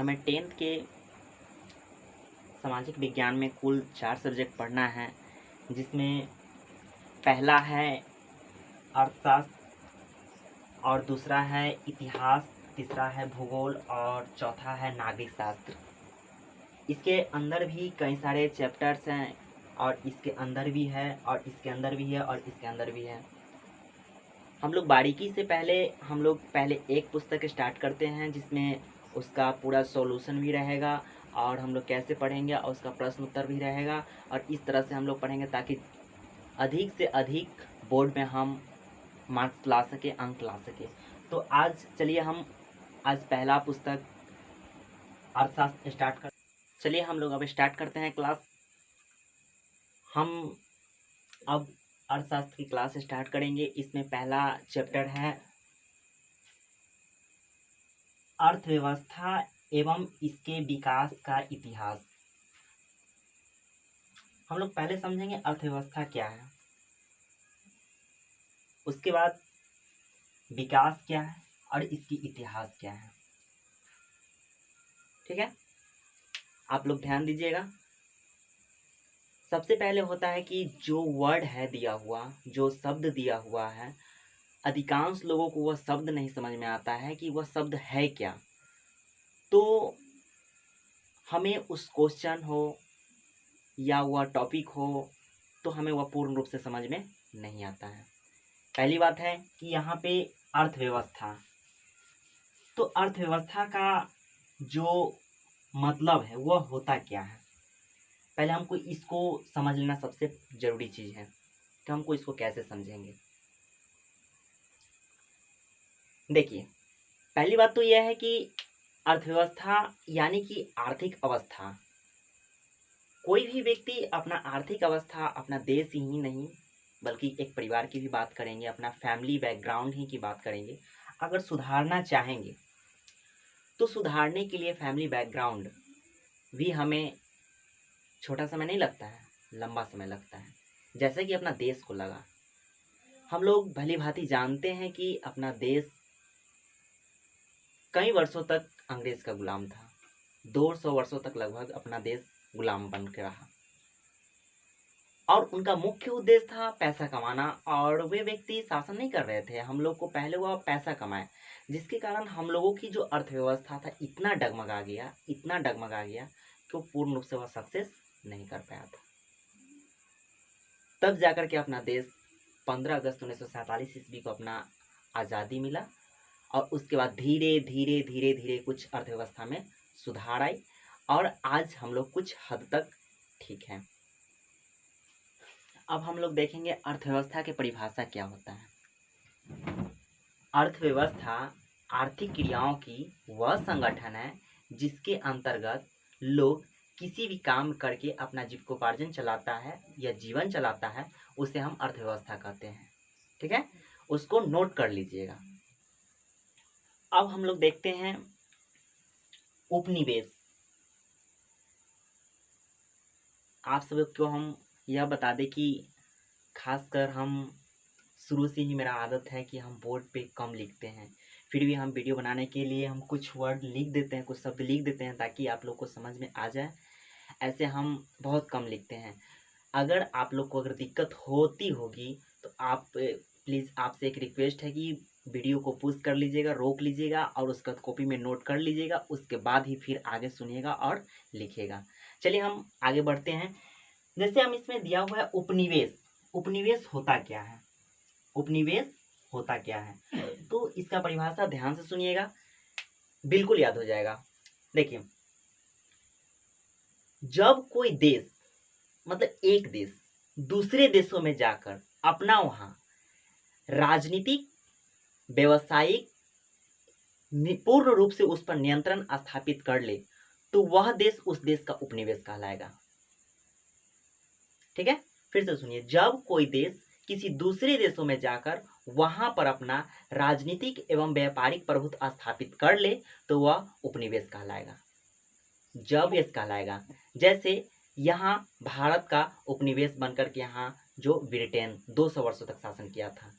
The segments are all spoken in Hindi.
हमें 10th के सामाजिक विज्ञान में कुल 4 सब्जेक्ट पढ़ना है, जिसमें पहला है अर्थशास्त्र और दूसरा है इतिहास, तीसरा है भूगोल और चौथा है नागरिक शास्त्र। इसके अंदर भी कई सारे चैप्टर्स हैं और इसके अंदर भी है और इसके अंदर भी है और इसके अंदर भी है। हम लोग बारीकी से पहले एक पुस्तक स्टार्ट करते हैं जिसमें उसका पूरा सॉल्यूशन भी रहेगा और हम लोग कैसे पढ़ेंगे और उसका प्रश्न उत्तर भी रहेगा, और इस तरह से हम लोग पढ़ेंगे ताकि अधिक से अधिक बोर्ड में हम मार्क्स ला सके, अंक ला सके। तो आज चलिए हम पहला पुस्तक अर्थशास्त्र स्टार्ट कर चलिए हम लोग अब स्टार्ट करते हैं क्लास। हम अब अर्थशास्त्र की क्लास स्टार्ट करेंगे। इसमें पहला चैप्टर है अर्थव्यवस्था एवं इसके विकास का इतिहास। हम लोग पहले समझेंगे अर्थव्यवस्था क्या है, उसके बाद विकास क्या है और इसकी इतिहास क्या है। ठीक है, आप लोग ध्यान दीजिएगा। सबसे पहले होता है कि जो वर्ड है दिया हुआ, जो शब्द दिया हुआ है, अधिकांश लोगों को वह शब्द नहीं समझ में आता है कि वह शब्द है क्या। तो हमें उस क्वेश्चन हो या वह टॉपिक हो तो हमें वह पूर्ण रूप से समझ में नहीं आता है। पहली बात है कि यहाँ पे अर्थव्यवस्था, तो अर्थव्यवस्था का जो मतलब है वह होता क्या है, पहले हमको इसको समझ लेना सबसे ज़रूरी चीज़ है कि हमको इसको कैसे समझेंगे। देखिए, पहली बात तो यह है कि अर्थव्यवस्था यानी कि आर्थिक अवस्था। कोई भी व्यक्ति अपना आर्थिक अवस्था, अपना देश ही नहीं बल्कि एक परिवार की भी बात करेंगे, अपना फैमिली बैकग्राउंड ही की बात करेंगे, अगर सुधारना चाहेंगे तो सुधारने के लिए फैमिली बैकग्राउंड भी हमें छोटा समय नहीं लगता है, लंबा समय लगता है। जैसे कि अपना देश को लगा। हम लोग भली भांति जानते हैं कि अपना देश कई वर्षों तक अंग्रेज का गुलाम था। 200 वर्षों तक लगभग अपना देश गुलाम बन के रहा और उनका मुख्य उद्देश्य था पैसा कमाना, और वे व्यक्ति शासन नहीं कर रहे थे, हम लोग को पहले वह पैसा कमाए, जिसके कारण हम लोगों की जो अर्थव्यवस्था था इतना डगमगा गया कि वो पूर्ण रूप से वह सक्सेस नहीं कर पाया था। तब जाकर के अपना देश 15 अगस्त 1947 ईस्वी को अपना आज़ादी मिला और उसके बाद धीरे धीरे कुछ अर्थव्यवस्था में सुधार आई और आज हम लोग कुछ हद तक ठीक हैं। अब हम लोग देखेंगे अर्थव्यवस्था की परिभाषा क्या होता है। अर्थव्यवस्था आर्थिक क्रियाओं की वह संगठन है जिसके अंतर्गत लोग किसी भी काम करके अपना जीविकोपार्जन चलाता है या जीवन चलाता है, उसे हम अर्थव्यवस्था कहते हैं। ठीक है, उसको नोट कर लीजिएगा। अब हम लोग देखते हैं उपनिवेश। आप सब को हम यह बता दें कि खासकर हम शुरू से ही मेरा आदत है कि हम बोर्ड पे कम लिखते हैं, फिर भी हम वीडियो बनाने के लिए हम कुछ वर्ड लिख देते हैं, कुछ शब्द लिख देते हैं ताकि आप लोग को समझ में आ जाए। ऐसे हम बहुत कम लिखते हैं। अगर आप लोग को अगर दिक्कत होती होगी तो आप प्लीज़ आपसे एक रिक्वेस्ट है कि वीडियो को पुश कर लीजिएगा, रोक लीजिएगा और उसका कॉपी में नोट कर लीजिएगा, उसके बाद ही फिर आगे सुनिएगा और लिखिएगा। चलिए हम आगे बढ़ते हैं। जैसे हम इसमें दिया हुआ है उपनिवेश। उपनिवेश होता क्या है, उपनिवेश होता क्या है, तो इसका परिभाषा ध्यान से सुनिएगा, बिल्कुल याद हो जाएगा। देखिए, जब कोई देश मतलब एक देश दूसरे देशों में जाकर अपना वहां राजनीतिक, व्यवसायिक पूर्ण रूप से उस पर नियंत्रण स्थापित कर ले तो वह देश उस देश का उपनिवेश कहलाएगा। ठीक है, फिर से सुनिए, जब कोई देश किसी दूसरे देशों में जाकर वहां पर अपना राजनीतिक एवं व्यापारिक प्रभुत्व स्थापित कर ले तो वह उपनिवेश कहलाएगा, जब देश कहलाएगा। जैसे यहाँ भारत का उपनिवेश बनकर के यहाँ जो ब्रिटेन 200 वर्षों तक शासन किया था,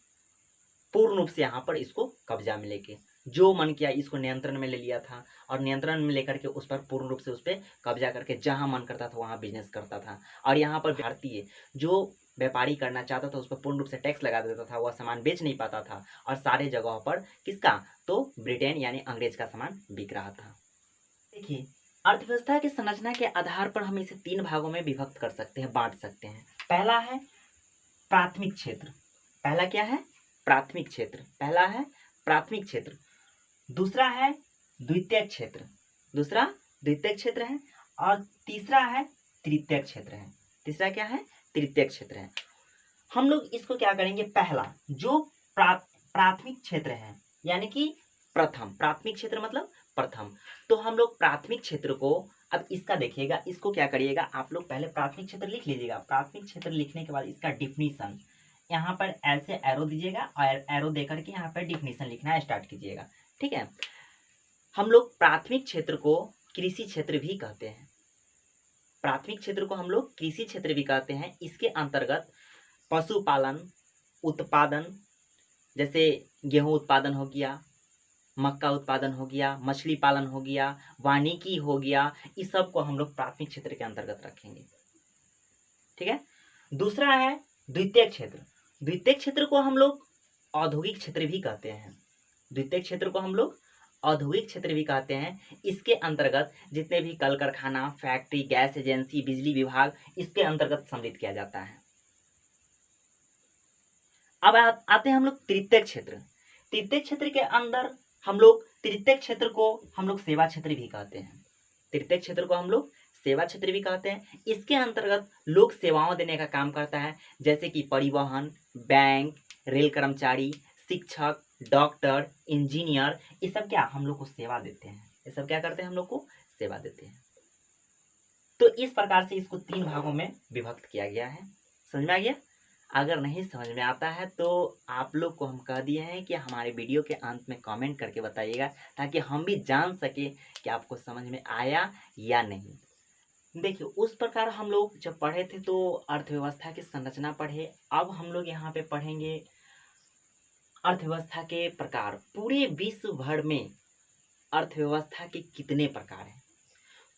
पूर्ण रूप से यहाँ पर इसको कब्जा में लेके जो मन किया इसको नियंत्रण में ले लिया था और नियंत्रण में लेकर के उस पर पूर्ण रूप से उस पर कब्जा करके जहाँ मन करता था वहाँ बिजनेस करता था। और यहाँ पर भारतीय जो व्यापारी करना चाहता था उस पर पूर्ण रूप से टैक्स लगा देता था, वह सामान बेच नहीं पाता था और सारे जगहों पर किसका, तो ब्रिटेन यानी अंग्रेज का सामान बिक रहा था। देखिए, अर्थव्यवस्था की संरचना के आधार पर हम इसे 3 भागों में विभक्त कर सकते हैं, बांट सकते हैं। पहला है प्राथमिक क्षेत्र। पहला क्या है, प्राथमिक क्षेत्र। पहला है प्राथमिक क्षेत्र। दूसरा है द्वितीयक क्षेत्र। दूसरा द्वितीयक क्षेत्र है। और तीसरा है तृतीयक क्षेत्र है। तीसरा क्या है, तृतीयक क्षेत्र है। हम लोग इसको क्या करेंगे, पहला जो प्राथमिक क्षेत्र है यानी कि प्रथम, प्राथमिक क्षेत्र मतलब प्रथम, तो हम लोग प्राथमिक क्षेत्र को, अब इसका देखिएगा, इसको क्या करिएगा आप लोग, पहले प्राथमिक क्षेत्र लिख लीजिएगा। प्राथमिक क्षेत्र लिखने के बाद इसका डिफिनीशन यहाँ पर ऐसे एरो दीजिएगा और एरो देकर के यहाँ पर डिफिनीशन लिखना स्टार्ट कीजिएगा। ठीक है, हम लोग प्राथमिक क्षेत्र को कृषि क्षेत्र भी कहते हैं। प्राथमिक क्षेत्र को हम लोग कृषि क्षेत्र भी कहते हैं। इसके अंतर्गत पशुपालन, उत्पादन, जैसे गेहूं उत्पादन हो गया, मक्का उत्पादन हो गया, मछली पालन हो गया, वानिकी हो गया, इस सब को हम लोग प्राथमिक क्षेत्र के अंतर्गत रखेंगे। ठीक है, दूसरा है द्वितीयक क्षेत्र। द्वितीयक क्षेत्र को हम लोग औद्योगिक क्षेत्र भी कहते हैं। द्वितीयक क्षेत्र को हम लोग औद्योगिक क्षेत्र भी कहते हैं। इसके अंतर्गत जितने भी कल कारखाना, फैक्ट्री, गैस एजेंसी, बिजली विभाग, इसके अंतर्गत सम्मिलित किया जाता है। अब आते हैं हम लोग तृतीयक क्षेत्र। तृतीयक क्षेत्र के अंदर हम लोग तृतीयक क्षेत्र को हम लोग सेवा क्षेत्र भी कहते हैं। तृतीयक क्षेत्र को हम लोग सेवा क्षेत्र भी कहते हैं। इसके अंतर्गत लोग सेवाओं देने का काम करता है, जैसे कि परिवहन, बैंक, रेल कर्मचारी, शिक्षक, डॉक्टर, इंजीनियर, ये सब क्या हम लोग को सेवा देते हैं। ये सब क्या करते हैं, हम लोग को सेवा देते हैं। तो इस प्रकार से इसको 3 भागों में विभक्त किया गया है। समझ में आ गया? अगर नहीं समझ में आता है तो आप लोग को हम कह दिए हैं कि हमारे वीडियो के अंत में कमेंट करके बताइएगा, ताकि हम भी जान सके कि आपको समझ में आया या नहीं। देखिए, उस प्रकार हम लोग जब पढ़े थे तो अर्थव्यवस्था की संरचना पढ़े। अब हम लोग यहाँ पे पढ़ेंगे अर्थव्यवस्था के प्रकार। पूरे विश्व भर में अर्थव्यवस्था के कितने प्रकार हैं?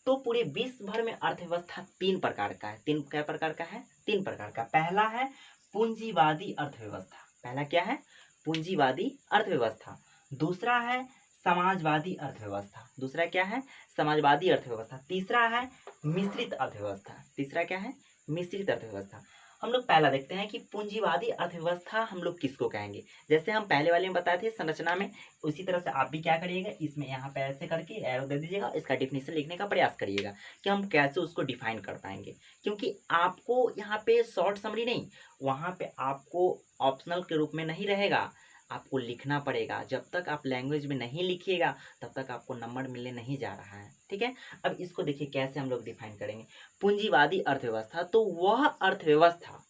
तो पूरे विश्व भर में अर्थव्यवस्था 3 प्रकार का है। 3 क्या प्रकार का है? 3 प्रकार का। पहला है पूंजीवादी अर्थव्यवस्था। पहला क्या है? पूंजीवादी अर्थव्यवस्था। दूसरा है समाजवादी अर्थव्यवस्था। दूसरा क्या है? समाजवादी अर्थव्यवस्था। तीसरा है मिश्रित अर्थव्यवस्था। तीसरा क्या है? मिश्रित अर्थव्यवस्था। हम लोग पहला देखते हैं कि पूंजीवादी अर्थव्यवस्था हम लोग किसको कहेंगे। जैसे हम पहले वाले में बताए थे संरचना में, उसी तरह से आप भी क्या करिएगा, इसमें यहाँ पे ऐसे करके एरो दे दीजिएगा, इसका डिफिनीशन लिखने का प्रयास करिएगा कि हम कैसे उसको डिफाइन कर पाएंगे। क्योंकि आपको यहाँ पे शॉर्ट समरी नहीं, वहाँ पे आपको ऑप्शनल के रूप में नहीं रहेगा, आपको लिखना पड़ेगा। जब तक आप लैंग्वेज में नहीं लिखिएगा तब तक आपको नंबर मिलने नहीं जा रहा है। ठीक है, अब इसको देखिए कैसे हम लोग डिफाइन करेंगे। पूंजीवादी अर्थव्यवस्था, तो वह अर्थव्यवस्था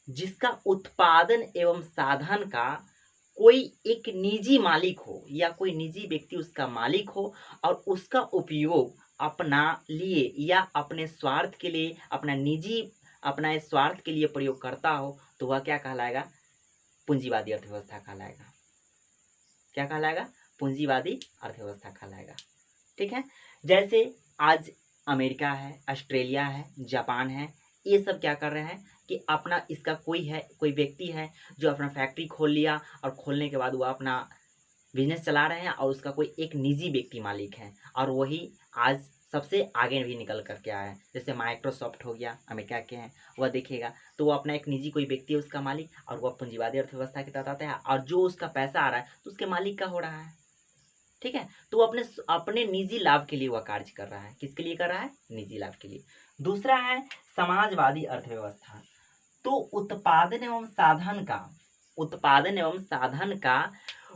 जिसका उत्पादन एवं साधन का कोई एक निजी मालिक हो या कोई निजी व्यक्ति उसका मालिक हो और उसका उपयोग अपना लिए या अपने स्वार्थ के लिए, अपना स्वार्थ के लिए प्रयोग करता हो, तो वह क्या कहलाएगा? पूंजीवादी अर्थव्यवस्था कहलाएगा। क्या कहलाएगा? पूंजीवादी अर्थव्यवस्था कहलाएगा। ठीक है, जैसे आज अमेरिका है, ऑस्ट्रेलिया है, जापान है, ये सब क्या कर रहे हैं कि अपना इसका कोई व्यक्ति है जो अपना फैक्ट्री खोल लिया और खोलने के बाद वो अपना बिजनेस चला रहे हैं और उसका कोई एक निजी व्यक्ति मालिक है, और वही आज सबसे आगे भी निकल करके आया है। जैसे माइक्रोसॉफ्ट हो गया, अमेरिका के हैं, वह देखिएगा तो वो अपना एक निजी कोई व्यक्ति है उसका मालिक, और वह पूंजीवादी अर्थव्यवस्था के तहत आता है, और जो उसका पैसा आ रहा है तो उसके मालिक का हो रहा है। ठीक है, तो वो अपने निजी लाभ के लिए वह कार्य कर रहा है। किसके लिए कर रहा है? निजी लाभ के लिए। दूसरा है समाजवादी अर्थव्यवस्था, तो उत्पादन एवं साधन का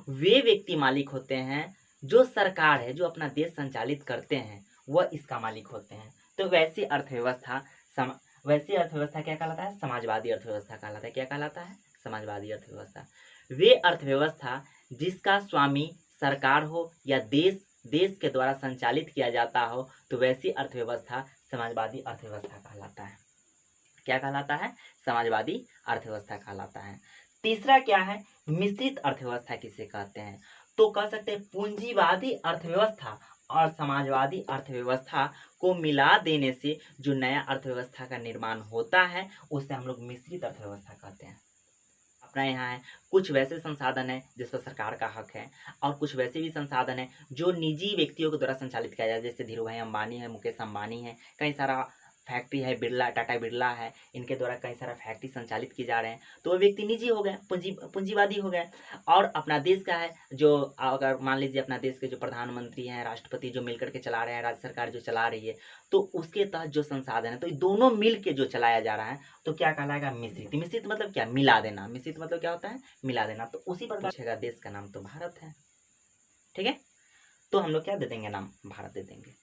वे व्यक्ति मालिक होते हैं, जो सरकार है, जो अपना देश संचालित करते हैं, वह इसका मालिक होते हैं। तो वैसी अर्थव्यवस्था क्या कहलाता है? समाजवादी अर्थव्यवस्था कहलाता है। क्या कहलाता है? समाजवादी अर्थव्यवस्था। वे अर्थव्यवस्था जिसका स्वामी सरकार हो या देश के द्वारा संचालित किया जाता हो, तो वैसी अर्थव्यवस्था समाजवादी अर्थव्यवस्था कहलाता है। क्या कहलाता है? समाजवादी अर्थव्यवस्था कहलाता है। तीसरा क्या है? मिश्रित अर्थव्यवस्था किसे कहते हैं? तो कह सकते हैं पूंजीवादी अर्थव्यवस्था और समाजवादी अर्थव्यवस्था को मिला देने से जो नया अर्थव्यवस्था का निर्माण होता है उसे हम लोग मिश्रित अर्थव्यवस्था कहते हैं। अपना यहाँ है कुछ वैसे संसाधन है जिस पर सरकार का हक है और कुछ वैसे भी संसाधन है जो निजी व्यक्तियों के द्वारा संचालित किया जाए, जैसे धीरू भाई अंबानी है, मुकेश अंबानी है, कई सारा फैक्ट्री है, बिरला टाटा बिरला है, इनके द्वारा कई सारा फैक्ट्री संचालित किए जा रहे हैं, तो वो व्यक्ति निजी हो गए, पूंजीवादी हो गए। और अपना देश का है जो, अगर मान लीजिए अपना देश के जो प्रधानमंत्री हैं, राष्ट्रपति जो मिलकर के चला रहे हैं, राज्य सरकार जो चला रही है, तो उसके तहत जो संसाधन है तो ये दोनों मिल के जो चलाया जा रहा है तो क्या कहलाएगा, मिश्रित। मिश्रित मतलब क्या, मिला देना। मिश्रित मतलब क्या होता है, मिला देना। तो उसी प्रकार पूछेगा, देश का नाम तो भारत है, ठीक है, तो हम लोग क्या दे देंगे, नाम भारत दे देंगे।